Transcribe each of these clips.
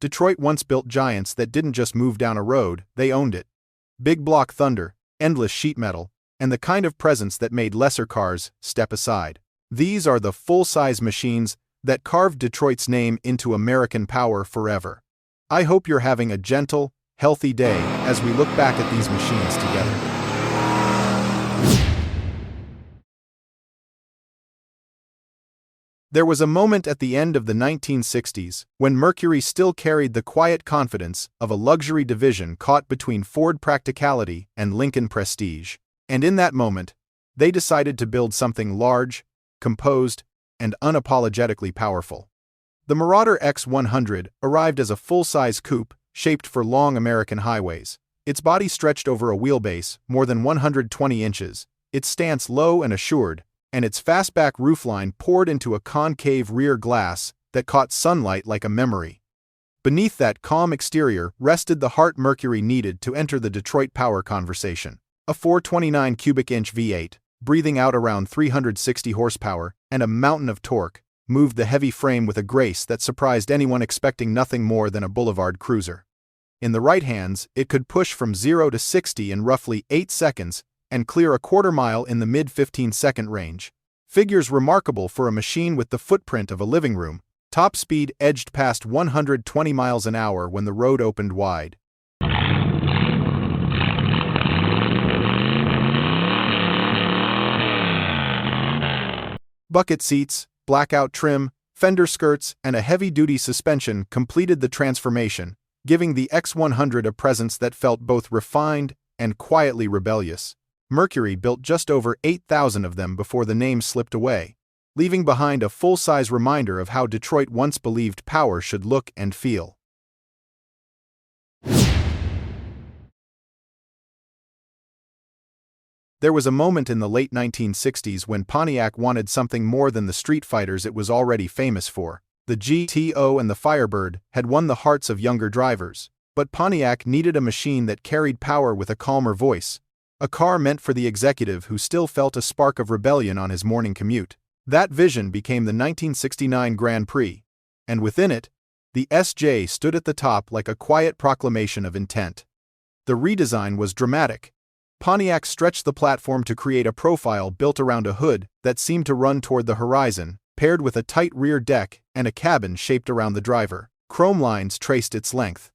Detroit once built giants that didn't just move down a road, they owned it. Big block thunder, endless sheet metal, and the kind of presence that made lesser cars step aside. These are the full-size machines that carved Detroit's name into American power forever. I hope you're having a gentle, healthy day as we look back at these machines together. There was a moment at the end of the 1960s when Mercury still carried the quiet confidence of a luxury division caught between Ford practicality and Lincoln prestige. And in that moment, they decided to build something large, composed, and unapologetically powerful. The Marauder X100 arrived as a full-size coupe shaped for long American highways. Its body stretched over a wheelbase more than 120 inches, its stance low and assured, and its fastback roofline poured into a concave rear glass that caught sunlight like a memory. Beneath that calm exterior rested the heart Mercury needed to enter the Detroit power conversation. A 429 cubic inch V8, breathing out around 360 horsepower and a mountain of torque, moved the heavy frame with a grace that surprised anyone expecting nothing more than a boulevard cruiser. In the right hands, it could push from 0 to 60 in roughly 8 seconds and clear a quarter mile in the mid-15-second range. Figures remarkable for a machine with the footprint of a living room. Top speed edged past 120 miles an hour when the road opened wide. Bucket seats, blackout trim, fender skirts, and a heavy-duty suspension completed the transformation, giving the X100 a presence that felt both refined and quietly rebellious. Mercury built just over 8,000 of them before the name slipped away, leaving behind a full-size reminder of how Detroit once believed power should look and feel. There was a moment in the late 1960s when Pontiac wanted something more than the street fighters it was already famous for. The GTO and the Firebird had won the hearts of younger drivers, but Pontiac needed a machine that carried power with a calmer voice, a car meant for the executive who still felt a spark of rebellion on his morning commute. That vision became the 1969 Grand Prix, and within it, the SJ stood at the top like a quiet proclamation of intent. The redesign was dramatic. Pontiac stretched the platform to create a profile built around a hood that seemed to run toward the horizon, paired with a tight rear deck and a cabin shaped around the driver. Chrome lines traced its length.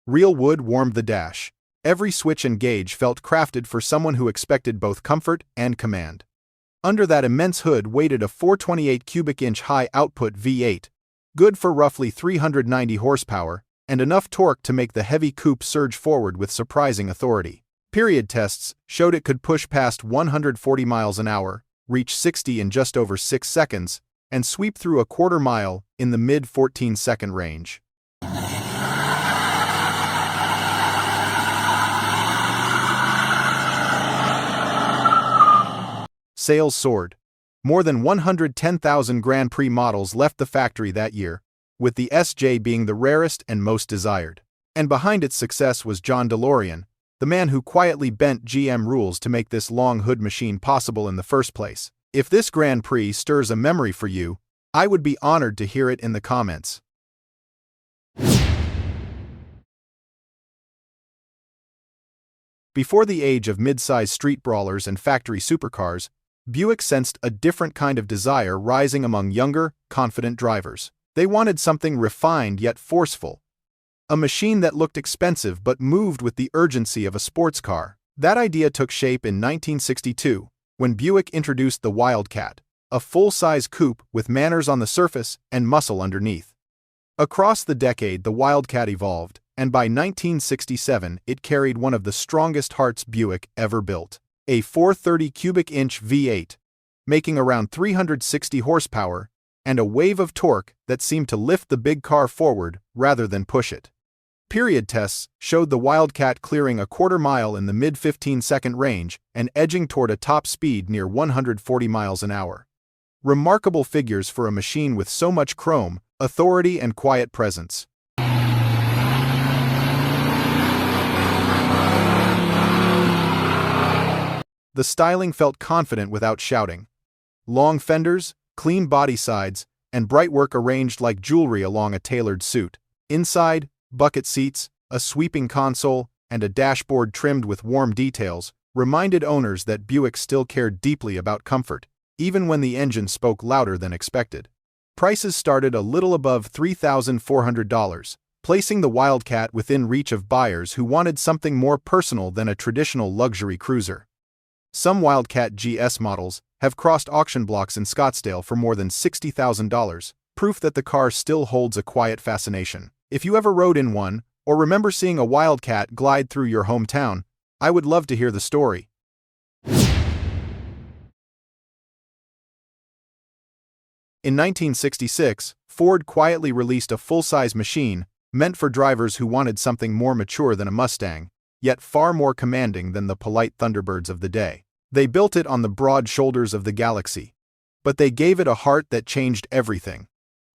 Real wood warmed the dash. Every switch and gauge felt crafted for someone who expected both comfort and command. Under that immense hood waited a 428 cubic inch high output V8, good for roughly 390 horsepower, and enough torque to make the heavy coupe surge forward with surprising authority. Period tests showed it could push past 140 miles an hour, reach 60 in just over 6 seconds, and sweep through a quarter mile in the mid-14-second range. Sales soared. More than 110,000 Grand Prix models left the factory that year, with the SJ being the rarest and most desired. And behind its success was John DeLorean, the man who quietly bent GM rules to make this long hood machine possible in the first place. If this Grand Prix stirs a memory for you, I would be honored to hear it in the comments. Before the age of mid-size street brawlers and factory supercars, Buick sensed a different kind of desire rising among younger, confident drivers. They wanted something refined yet forceful. A machine that looked expensive but moved with the urgency of a sports car. That idea took shape in 1962, when Buick introduced the Wildcat, a full-size coupe with manners on the surface and muscle underneath. Across the decade, the Wildcat evolved, and by 1967 it carried one of the strongest hearts Buick ever built, a 430 cubic inch V8, making around 360 horsepower, and a wave of torque that seemed to lift the big car forward rather than push it. Period tests showed the Wildcat clearing a quarter mile in the mid-15-second range and edging toward a top speed near 140 miles an hour. Remarkable figures for a machine with so much chrome, authority, and quiet presence. The styling felt confident without shouting. Long fenders, clean body sides, and bright work arranged like jewelry along a tailored suit. Inside, bucket seats, a sweeping console, and a dashboard trimmed with warm details reminded owners that Buick still cared deeply about comfort, even when the engine spoke louder than expected. Prices started a little above $3,400, placing the Wildcat within reach of buyers who wanted something more personal than a traditional luxury cruiser. Some Wildcat GS models have crossed auction blocks in Scottsdale for more than $60,000, proof that the car still holds a quiet fascination. If you ever rode in one, or remember seeing a Wildcat glide through your hometown, I would love to hear the story. In 1966, Ford quietly released a full-size machine meant for drivers who wanted something more mature than a Mustang, yet far more commanding than the polite Thunderbirds of the day. They built it on the broad shoulders of the Galaxy, but they gave it a heart that changed everything.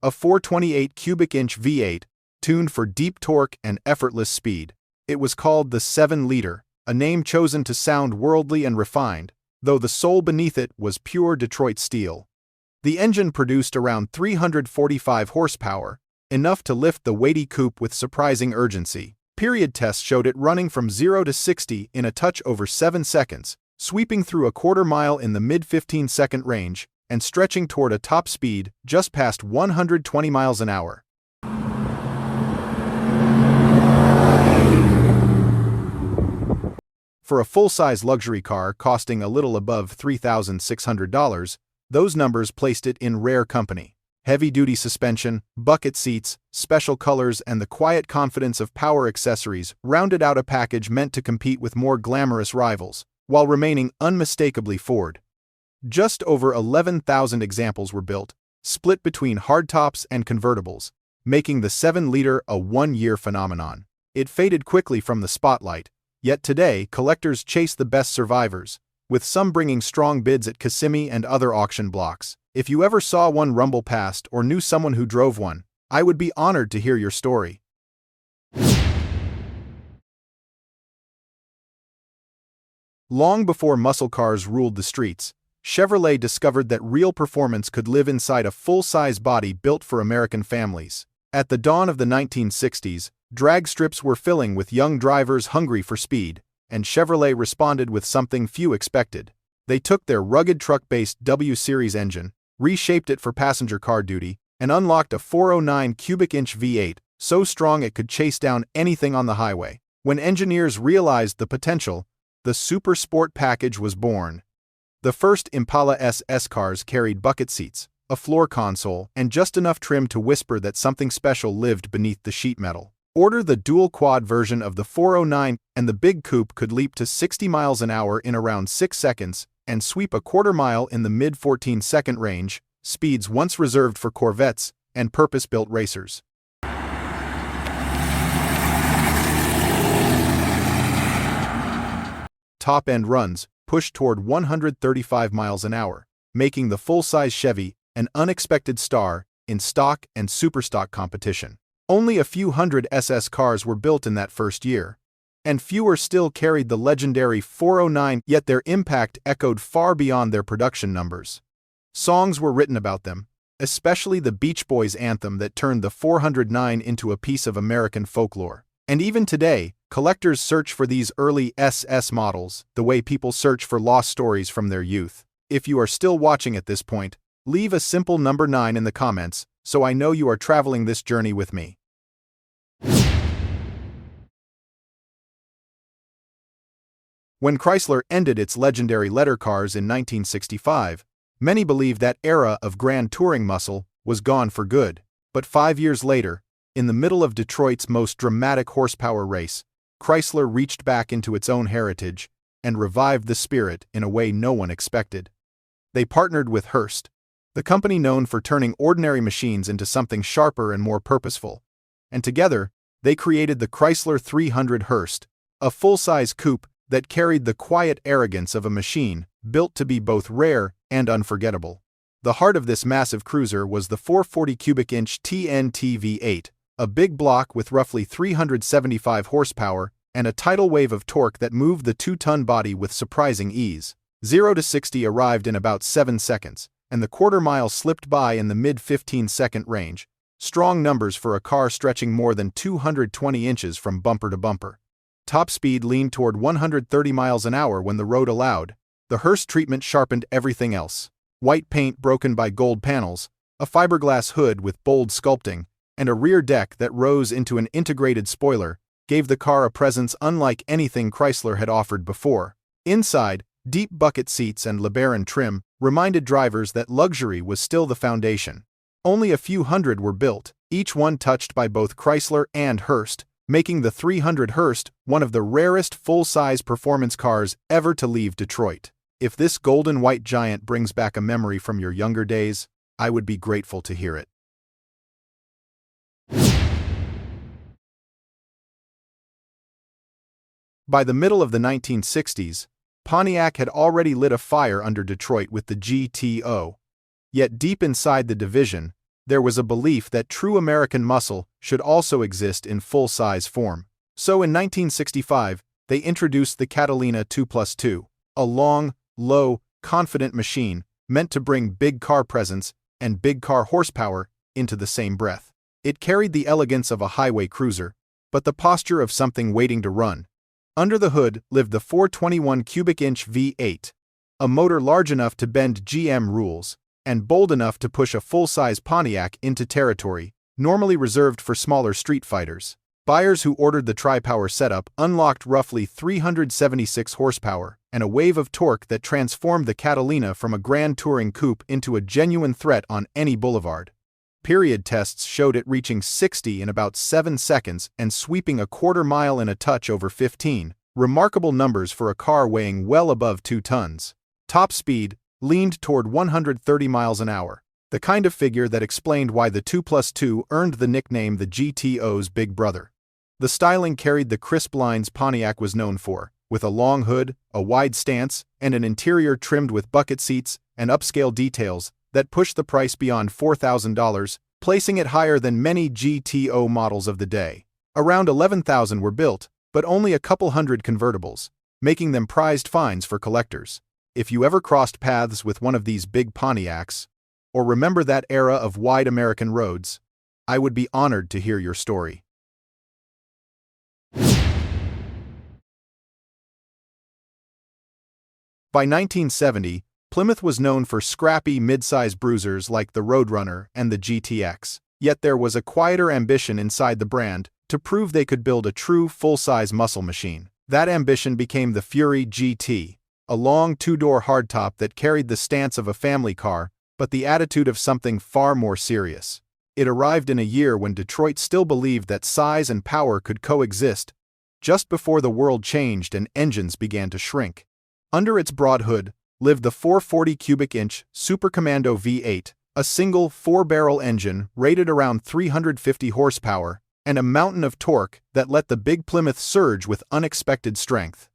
A 428 cubic inch V8, tuned for deep torque and effortless speed. It was called the 7-liter, a name chosen to sound worldly and refined, though the soul beneath it was pure Detroit steel. The engine produced around 345 horsepower, enough to lift the weighty coupe with surprising urgency. Period tests showed it running from 0 to 60 in a touch over 7 seconds, sweeping through a quarter-mile in the mid-15-second range, and stretching toward a top speed just past 120 miles an hour. For a full-size luxury car costing a little above $3,600, those numbers placed it in rare company. Heavy-duty suspension, bucket seats, special colors, and the quiet confidence of power accessories rounded out a package meant to compete with more glamorous rivals, while remaining unmistakably Ford. Just over 11,000 examples were built, split between hardtops and convertibles, making the 7-liter a one-year phenomenon. It faded quickly from the spotlight, yet today collectors chase the best survivors, with some bringing strong bids at Kissimmee and other auction blocks. If you ever saw one rumble past or knew someone who drove one, I would be honored to hear your story. Long before muscle cars ruled the streets, Chevrolet discovered that real performance could live inside a full-size body built for American families. At the dawn of the 1960s, drag strips were filling with young drivers hungry for speed, and Chevrolet responded with something few expected. They took their rugged truck-based W-Series engine, reshaped it for passenger car duty, and unlocked a 409 cubic inch V8, so strong it could chase down anything on the highway. When engineers realized the potential, the Super Sport package was born. The first Impala SS cars carried bucket seats, a floor console, and just enough trim to whisper that something special lived beneath the sheet metal. Order the dual-quad version of the 409, and the big coupe could leap to 60 miles an hour in around 6 seconds and sweep a quarter-mile in the mid-14-second range, speeds once reserved for Corvettes and purpose-built racers. Top-end runs pushed toward 135 miles an hour, making the full-size Chevy an unexpected star in stock and superstock competition. Only a few hundred SS cars were built in that first year, and fewer still carried the legendary 409, yet their impact echoed far beyond their production numbers. Songs were written about them, especially the Beach Boys anthem that turned the 409 into a piece of American folklore. And even today, collectors search for these early SS models the way people search for lost stories from their youth. If you are still watching at this point, leave a simple number 9 in the comments so I know you are traveling this journey with me. When Chrysler ended its legendary letter cars in 1965, many believed that era of grand touring muscle was gone for good. But 5 years later, in the middle of Detroit's most dramatic horsepower race, Chrysler reached back into its own heritage and revived the spirit in a way no one expected. They partnered with Hurst, the company known for turning ordinary machines into something sharper and more purposeful, and together, they created the Chrysler 300 Hurst, a full-size coupe that carried the quiet arrogance of a machine built to be both rare and unforgettable. The heart of this massive cruiser was the 440 cubic inch TNT V8, a big block with roughly 375 horsepower and a tidal wave of torque that moved the 2-ton body with surprising ease. 0 to 60 arrived in about 7 seconds, and the quarter-mile slipped by in the mid-15-second range, Strong numbers for a car stretching more than 220 inches from bumper to bumper. Top speed leaned toward 130 miles an hour when the road allowed. The Hurst treatment sharpened everything else. White paint broken by gold panels, a fiberglass hood with bold sculpting, and a rear deck that rose into an integrated spoiler gave the car a presence unlike anything Chrysler had offered before. Inside, deep bucket seats and LeBaron trim reminded drivers that luxury was still the foundation. Only a few hundred were built, each one touched by both Chrysler and Hurst, making the 300 Hurst one of the rarest full-size performance cars ever to leave Detroit. If this golden white giant brings back a memory from your younger days, I would be grateful to hear it. By the middle of the 1960s, Pontiac had already lit a fire under Detroit with the GTO. Yet deep inside the division, there was a belief that true American muscle should also exist in full-size form. So in 1965, they introduced the Catalina 2+2, a long, low, confident machine meant to bring big car presence and big car horsepower into the same breath. It carried the elegance of a highway cruiser, but the posture of something waiting to run. Under the hood lived the 421 cubic inch V8, a motor large enough to bend GM rules, and bold enough to push a full-size Pontiac into territory normally reserved for smaller street fighters. Buyers who ordered the tri-power setup unlocked roughly 376 horsepower and a wave of torque that transformed the Catalina from a grand touring coupe into a genuine threat on any boulevard. Period tests showed it reaching 60 in about 7 seconds and sweeping a quarter mile in a touch over 15, remarkable numbers for a car weighing well above 2 tons. Top speed leaned toward 130 miles an hour, the kind of figure that explained why the 2+2 earned the nickname the GTO's big brother. The styling carried the crisp lines Pontiac was known for, with a long hood, a wide stance, and an interior trimmed with bucket seats and upscale details that pushed the price beyond $4,000, placing it higher than many GTO models of the day. Around 11,000 were built, but only a couple hundred convertibles, making them prized finds for collectors. If you ever crossed paths with one of these big Pontiacs, or remember that era of wide American roads, I would be honored to hear your story. By 1970, Plymouth was known for scrappy mid-size bruisers like the Roadrunner and the GTX, yet there was a quieter ambition inside the brand to prove they could build a true full-size muscle machine. That ambition became the Fury GT, a long two-door hardtop that carried the stance of a family car, but the attitude of something far more serious. It arrived in a year when Detroit still believed that size and power could coexist, just before the world changed and engines began to shrink. Under its broad hood lived the 440 cubic inch Super Commando V8, a single 4-barrel engine rated around 350 horsepower, and a mountain of torque that let the big Plymouth surge with unexpected strength.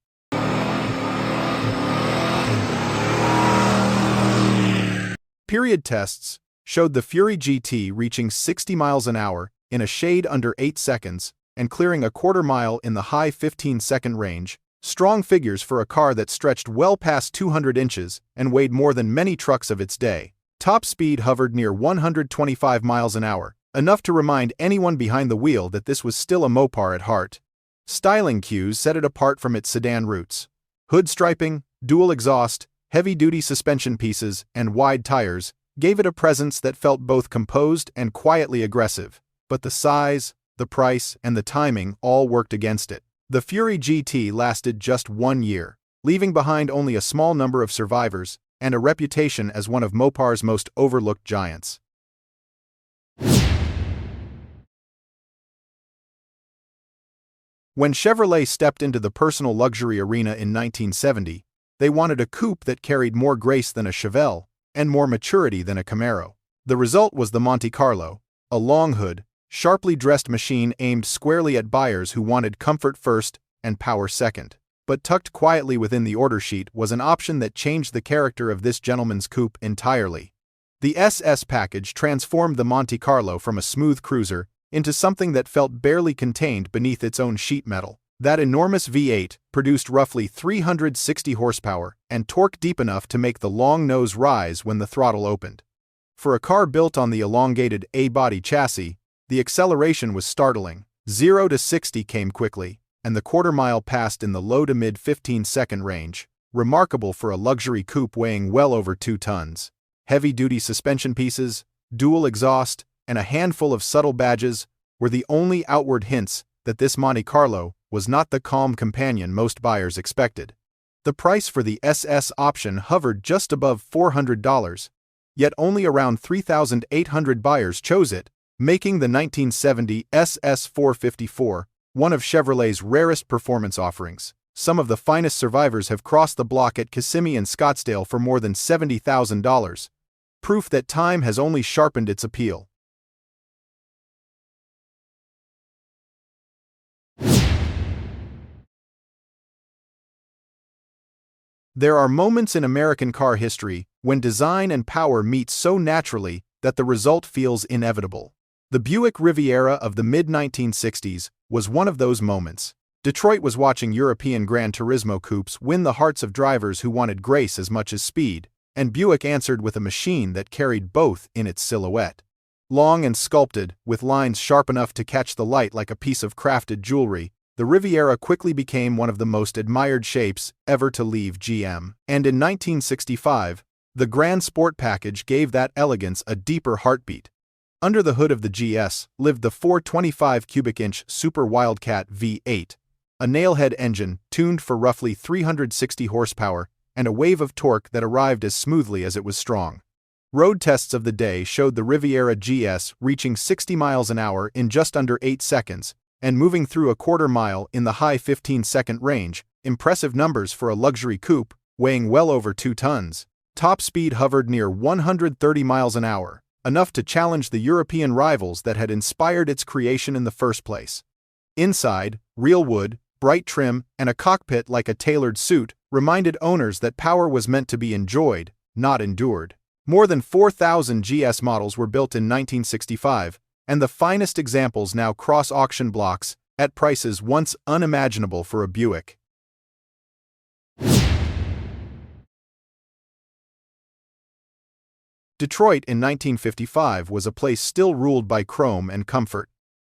Period tests showed the Fury GT reaching 60 miles an hour in a shade under 8 seconds and clearing a quarter mile in the high 15-second range, strong figures for a car that stretched well past 200 inches and weighed more than many trucks of its day. Top speed hovered near 125 miles an hour, enough to remind anyone behind the wheel that this was still a Mopar at heart. Styling cues set it apart from its sedan roots. Hood striping, dual exhaust, heavy-duty suspension pieces, and wide tires gave it a presence that felt both composed and quietly aggressive. But the size, the price, and the timing all worked against it. The Fury GT lasted just 1 year, leaving behind only a small number of survivors and a reputation as one of Mopar's most overlooked giants. When Chevrolet stepped into the personal luxury arena in 1970, they wanted a coupe that carried more grace than a Chevelle and more maturity than a Camaro. The result was the Monte Carlo, a long hood, sharply dressed machine aimed squarely at buyers who wanted comfort first and power second. But tucked quietly within the order sheet was an option that changed the character of this gentleman's coupe entirely. The SS package transformed the Monte Carlo from a smooth cruiser into something that felt barely contained beneath its own sheet metal. That enormous V8 produced roughly 360 horsepower and torque deep enough to make the long nose rise when the throttle opened. For a car built on the elongated A-body chassis, the acceleration was startling. 0 to 60 came quickly, and the quarter-mile passed in the low to mid-15-second range, remarkable for a luxury coupe weighing well over 2 tons. Heavy-duty suspension pieces, dual exhaust, and a handful of subtle badges were the only outward hints that this Monte Carlo was not the calm companion most buyers expected. The price for the SS option hovered just above $400, yet only around 3,800 buyers chose it, making the 1970 SS 454 one of Chevrolet's rarest performance offerings. Some of the finest survivors have crossed the block at Kissimmee and Scottsdale for more than $70,000, proof that time has only sharpened its appeal. There are moments in American car history when design and power meet so naturally that the result feels inevitable. The Buick Riviera of the mid-1960s was one of those moments. Detroit was watching European Gran Turismo coupes win the hearts of drivers who wanted grace as much as speed, and Buick answered with a machine that carried both in its silhouette. Long and sculpted, with lines sharp enough to catch the light like a piece of crafted jewelry, the Riviera quickly became one of the most admired shapes ever to leave GM. And in 1965, the Grand Sport package gave that elegance a deeper heartbeat. Under the hood of the GS lived the 425 cubic inch Super Wildcat V8, a nailhead engine tuned for roughly 360 horsepower and a wave of torque that arrived as smoothly as it was strong. Road tests of the day showed the Riviera GS reaching 60 miles an hour in just under 8 seconds and moving through a quarter mile in the high 15-second range, impressive numbers for a luxury coupe weighing well over 2 tons. Top speed hovered near 130 miles an hour, enough to challenge the European rivals that had inspired its creation in the first place. Inside, real wood, bright trim, and a cockpit like a tailored suit reminded owners that power was meant to be enjoyed, not endured. More than 4,000 GS models were built in 1965, and the finest examples now cross auction blocks at prices once unimaginable for a Buick. Detroit in 1955 was a place still ruled by chrome and comfort,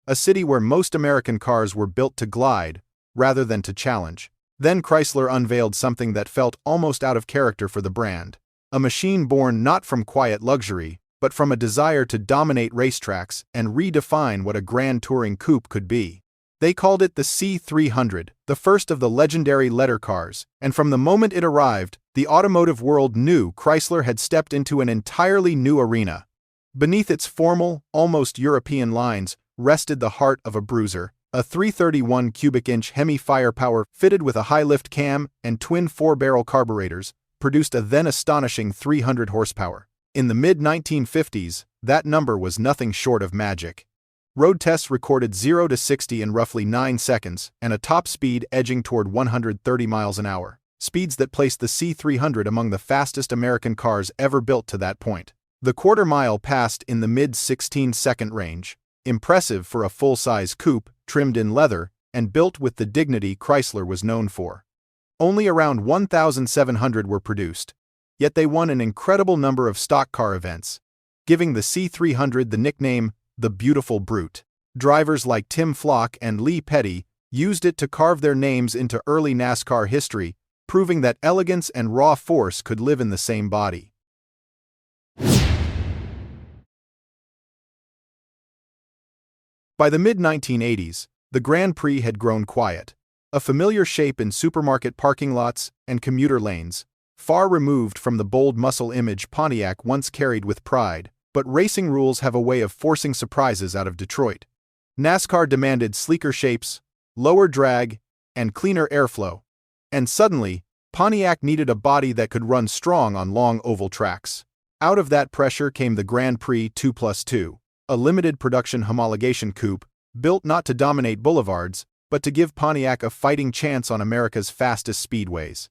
a city where most American cars were built to glide rather than to challenge. Then Chrysler unveiled something that felt almost out of character for the brand, a machine born not from quiet luxury, but from a desire to dominate racetracks and redefine what a grand touring coupe could be. They called it the C-300, the first of the legendary letter cars, and from the moment it arrived, the automotive world knew Chrysler had stepped into an entirely new arena. Beneath its formal, almost European lines rested the heart of a bruiser, a 331 cubic inch Hemi firepower fitted with a high-lift cam and twin 4-barrel carburetors produced a then astonishing 300 horsepower. In the mid-1950s, that number was nothing short of magic. Road tests recorded 0 to 60 in roughly 9 seconds and a top speed edging toward 130 miles an hour, speeds that placed the C-300 among the fastest American cars ever built to that point. The quarter mile passed in the mid-16-second range, impressive for a full-size coupe trimmed in leather and built with the dignity Chrysler was known for. Only around 1,700 were produced, yet they won an incredible number of stock car events, giving the C-300 the nickname the Beautiful Brute. Drivers like Tim Flock and Lee Petty used it to carve their names into early NASCAR history, proving that elegance and raw force could live in the same body. By the mid-1980s, the Grand Prix had grown quiet, a familiar shape in supermarket parking lots and commuter lanes, far removed from the bold muscle image Pontiac once carried with pride. But racing rules have a way of forcing surprises out of Detroit. NASCAR demanded sleeker shapes, lower drag, and cleaner airflow. And suddenly, Pontiac needed a body that could run strong on long oval tracks. Out of that pressure came the Grand Prix 2+2, a limited production homologation coupe, built not to dominate boulevards, but to give Pontiac a fighting chance on America's fastest speedways.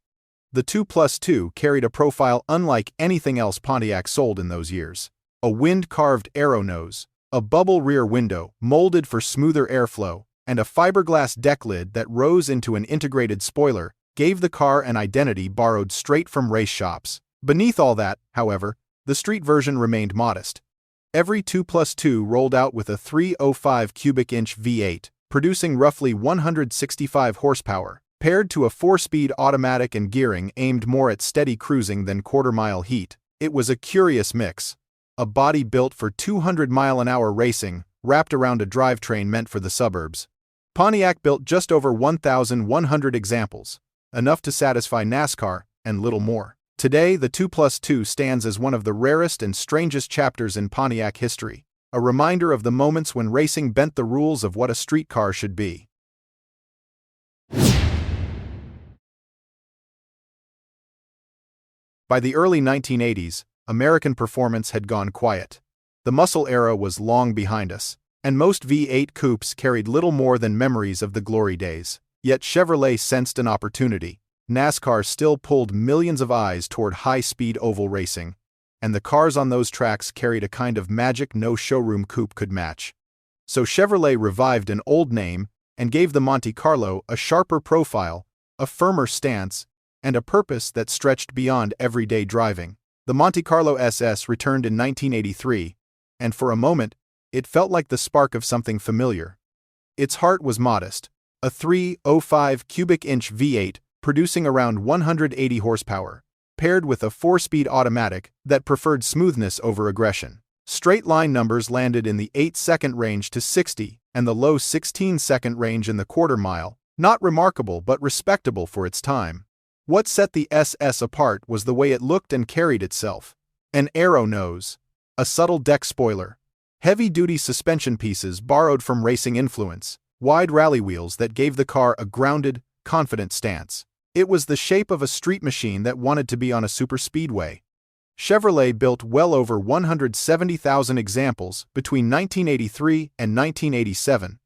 The 2+2 carried a profile unlike anything else Pontiac sold in those years. A wind-carved arrow nose, a bubble rear window molded for smoother airflow, and a fiberglass deck lid that rose into an integrated spoiler gave the car an identity borrowed straight from race shops. Beneath all that, however, The street version remained modest. Every 2+2 rolled out with a 305 cubic inch V8, producing roughly 165 horsepower, paired to a 4-speed automatic and gearing aimed more at steady cruising than quarter-mile heat. It was a curious mix. A body built for 200-mile-an-hour racing, wrapped around a drivetrain meant for the suburbs. Pontiac built just over 1,100 examples, enough to satisfy NASCAR, and little more. Today, the 2+2 stands as one of the rarest and strangest chapters in Pontiac history, a reminder of the moments when racing bent the rules of what a street car should be. By the early 1980s, American performance had gone quiet. The muscle era was long behind us, and most V8 coupes carried little more than memories of the glory days. Yet Chevrolet sensed an opportunity. NASCAR still pulled millions of eyes toward high-speed oval racing, and the cars on those tracks carried a kind of magic no showroom coupe could match. So Chevrolet revived an old name and gave the Monte Carlo a sharper profile, a firmer stance, and a purpose that stretched beyond everyday driving. The Monte Carlo SS returned in 1983, and for a moment, it felt like the spark of something familiar. Its heart was modest, a 305 cubic inch V8 producing around 180 horsepower, paired with a 4-speed automatic that preferred smoothness over aggression. Straight-line numbers landed in the 8-second range to 60 and the low 16-second range in the quarter-mile, not remarkable but respectable for its time. What set the SS apart was the way it looked and carried itself. An arrow nose, a subtle deck spoiler, heavy-duty suspension pieces borrowed from racing influence, wide rally wheels that gave the car a grounded, confident stance. It was the shape of a street machine that wanted to be on a superspeedway. Chevrolet built well over 170,000 examples between 1983 and 1987.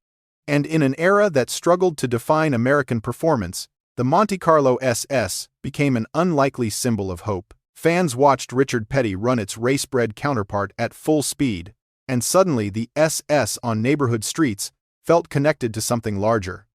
And in an era that struggled to define American performance, the Monte Carlo SS became an unlikely symbol of hope. Fans watched Richard Petty run its race-bred counterpart at full speed, and suddenly the SS on neighborhood streets felt connected to something larger.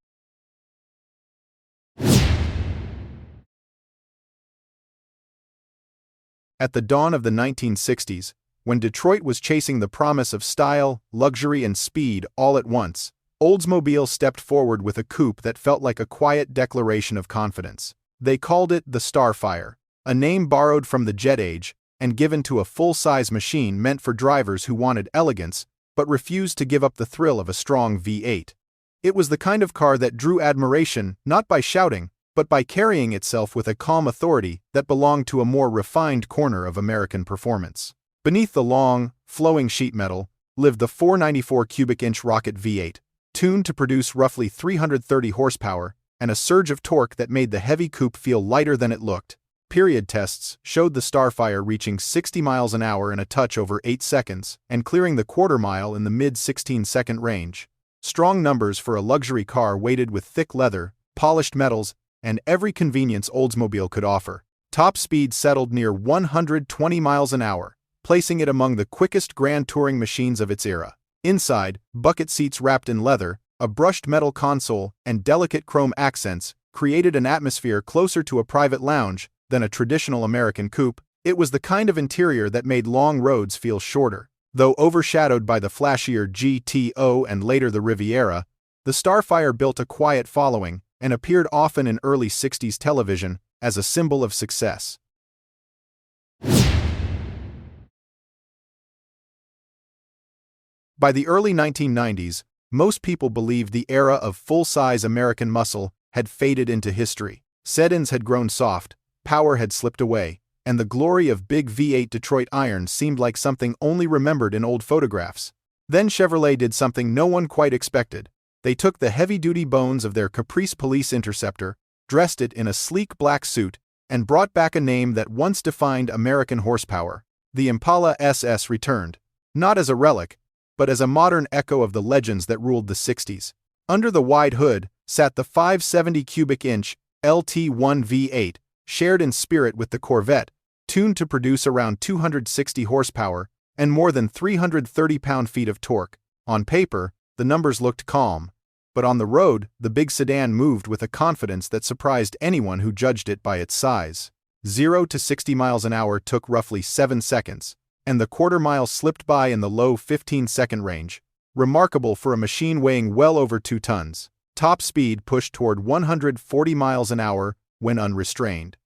At the dawn of the 1960s, when Detroit was chasing the promise of style, luxury, and speed all at once, Oldsmobile stepped forward with a coupe that felt like a quiet declaration of confidence. They called it the Starfire, a name borrowed from the jet age and given to a full-size machine meant for drivers who wanted elegance but refused to give up the thrill of a strong V8. It was the kind of car that drew admiration not by shouting, but by carrying itself with a calm authority that belonged to a more refined corner of American performance. Beneath the long, flowing sheet metal lived the 494 cubic inch rocket V8, tuned to produce roughly 330 horsepower and a surge of torque that made the heavy coupe feel lighter than it looked. Period tests showed the Starfire reaching 60 miles an hour in a touch over 8 seconds and clearing the quarter mile in the mid-16-second range. Strong numbers for a luxury car weighted with thick leather, polished metals, and every convenience Oldsmobile could offer. Top speed settled near 120 miles an hour, placing it among the quickest grand touring machines of its era. Inside, bucket seats wrapped in leather, a brushed metal console, and delicate chrome accents created an atmosphere closer to a private lounge than a traditional American coupe. It was the kind of interior that made long roads feel shorter. Though overshadowed by the flashier GTO and later the Riviera, the Starfire built a quiet following and appeared often in early 60s television as a symbol of success. By the early 1990s, most people believed the era of full-size American muscle had faded into history. Sedans had grown soft, power had slipped away, and the glory of big V8 Detroit irons seemed like something only remembered in old photographs. Then Chevrolet did something no one quite expected. They took the heavy-duty bones of their Caprice Police Interceptor, dressed it in a sleek black suit, and brought back a name that once defined American horsepower. The Impala SS returned, not as a relic, but as a modern echo of the legends that ruled the 60s. Under the wide hood sat the 570 cubic inch LT1 V8, shared in spirit with the Corvette, tuned to produce around 260 horsepower and more than 330 pound-feet of torque. On paper, the numbers looked calm, but on the road, the big sedan moved with a confidence that surprised anyone who judged it by its size. 0 to 60 miles an hour took roughly 7 seconds, and the quarter mile slipped by in the low 15-second range, remarkable for a machine weighing well over 2 tons. Top speed pushed toward 140 miles an hour when unrestrained.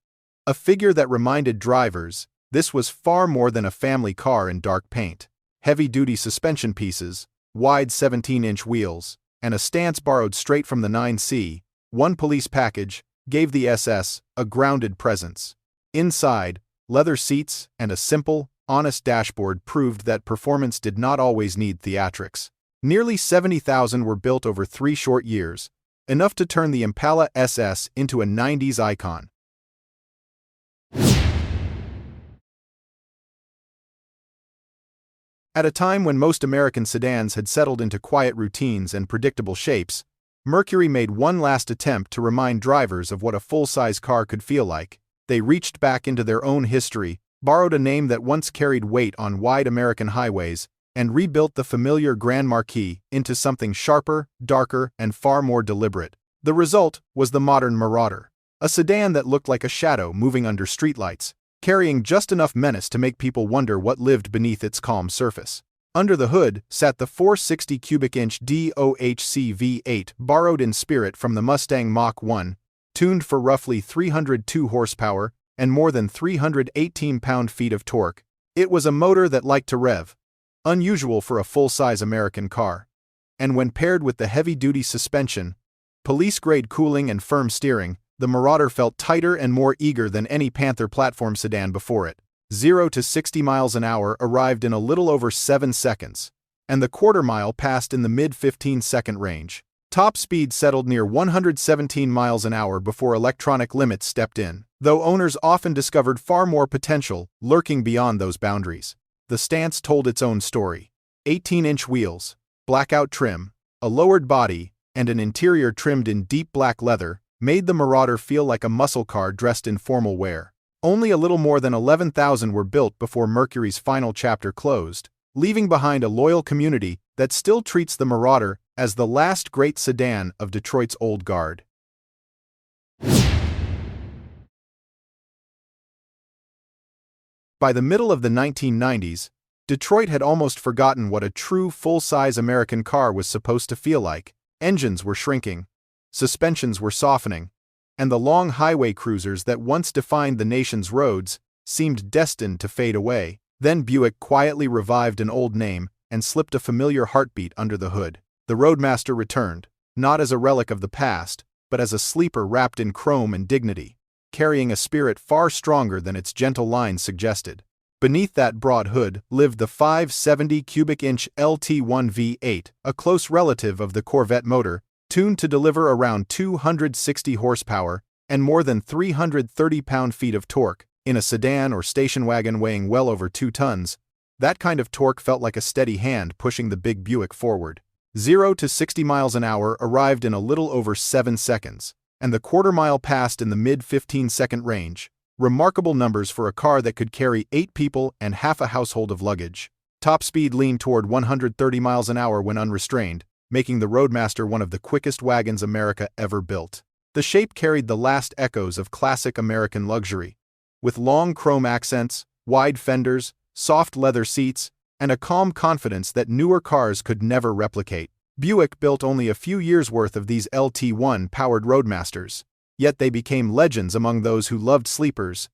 A figure that reminded drivers this was far more than a family car in dark paint. Heavy-duty suspension pieces, wide 17-inch wheels, and a stance borrowed straight from the 9C, one police package, gave the SS a grounded presence. Inside, leather seats and a simple, honest dashboard proved that performance did not always need theatrics. Nearly 70,000 were built over 3 short years, enough to turn the Impala SS into a 90s icon. At a time when most American sedans had settled into quiet routines and predictable shapes, Mercury made one last attempt to remind drivers of what a full-size car could feel like. They reached back into their own history, borrowed a name that once carried weight on wide American highways, and rebuilt the familiar Grand Marquis into something sharper, darker, and far more deliberate. The result was the modern Marauder, a sedan that looked like a shadow moving under streetlights, carrying just enough menace to make people wonder what lived beneath its calm surface. Under the hood sat the 460 cubic inch DOHC V8, borrowed in spirit from the Mustang Mach-1, tuned for roughly 302 horsepower and more than 318 pound-feet of torque. It was a motor that liked to rev, unusual for a full-size American car. And when paired with the heavy-duty suspension, police-grade cooling and firm steering, the Marauder felt tighter and more eager than any Panther platform sedan before it. 0 to 60 miles an hour arrived in a little over 7 seconds, and the quarter mile passed in the mid-15-second range. Top speed settled near 117 miles an hour before electronic limits stepped in, though owners often discovered far more potential lurking beyond those boundaries. The stance told its own story. 18-inch wheels, blackout trim, a lowered body, and an interior trimmed in deep black leather made the Marauder feel like a muscle car dressed in formal wear. Only a little more than 11,000 were built before Mercury's final chapter closed, leaving behind a loyal community that still treats the Marauder as the last great sedan of Detroit's old guard. By the middle of the 1990s, Detroit had almost forgotten what a true full-size American car was supposed to feel like. Engines were shrinking, suspensions were softening, and the long highway cruisers that once defined the nation's roads seemed destined to fade away. Then Buick quietly revived an old name and slipped a familiar heartbeat under the hood. The Roadmaster returned, not as a relic of the past, but as a sleeper wrapped in chrome and dignity, carrying a spirit far stronger than its gentle lines suggested. Beneath that broad hood lived the 570 cubic inch LT1 V8, a close relative of the Corvette motor, tuned to deliver around 260 horsepower and more than 330 pound-feet of torque. In a sedan or station wagon weighing well over 2 tons, that kind of torque felt like a steady hand pushing the big Buick forward. 0 to 60 miles an hour arrived in a little over 7 seconds, and the quarter mile passed in the mid-15-second range. Remarkable numbers for a car that could carry 8 people and half a household of luggage. Top speed leaned toward 130 miles an hour when unrestrained, making the Roadmaster one of the quickest wagons America ever built. The shape carried the last echoes of classic American luxury, with long chrome accents, wide fenders, soft leather seats, and a calm confidence that newer cars could never replicate. Buick built only a few years' worth of these LT1-powered Roadmasters, yet they became legends among those who loved sleepers.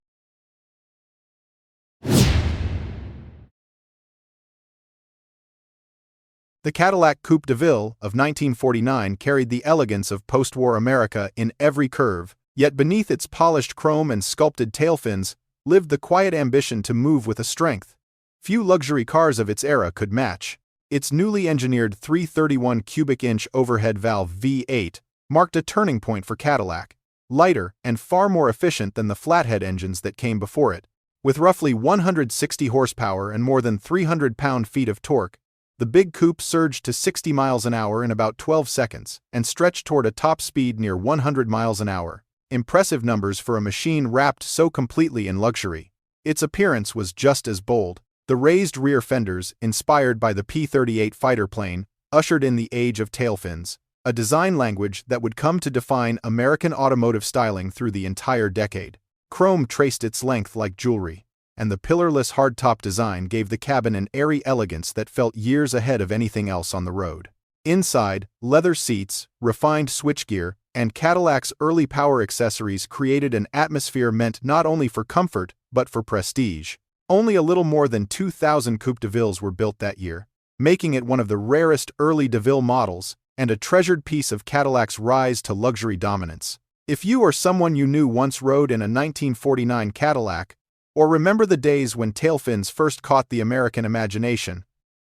The Cadillac Coupe DeVille of 1949 carried the elegance of post-war America in every curve, yet beneath its polished chrome and sculpted tail fins lived the quiet ambition to move with a strength few luxury cars of its era could match. Its newly engineered 331 cubic inch overhead valve V8 marked a turning point for Cadillac, lighter and far more efficient than the flathead engines that came before it. With roughly 160 horsepower and more than 300 pound-feet of torque, the big coupe surged to 60 miles an hour in about 12 seconds and stretched toward a top speed near 100 miles an hour. Impressive numbers for a machine wrapped so completely in luxury. Its appearance was just as bold. The raised rear fenders, inspired by the P-38 fighter plane, ushered in the age of tail fins, a design language that would come to define American automotive styling through the entire decade. Chrome traced its length like jewelry, and the pillarless hardtop design gave the cabin an airy elegance that felt years ahead of anything else on the road. Inside, leather seats, refined switchgear, and Cadillac's early power accessories created an atmosphere meant not only for comfort, but for prestige. Only a little more than 2,000 Coupe DeVilles were built that year, making it one of the rarest early DeVille models and a treasured piece of Cadillac's rise to luxury dominance. If you or someone you knew once rode in a 1949 Cadillac, or remember the days when tail fins first caught the American imagination,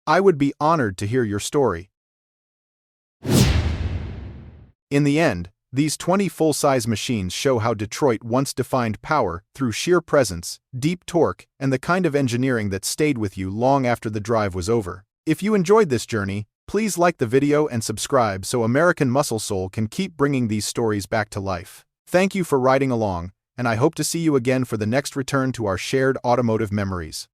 I would be honored to hear your story. In the end, these 20 full-size machines show how Detroit once defined power through sheer presence, deep torque, and the kind of engineering that stayed with you long after the drive was over. If you enjoyed this journey, please like the video and subscribe so American Muscle Soul can keep bringing these stories back to life. Thank you for riding along, and I hope to see you again for the next return to our shared automotive memories.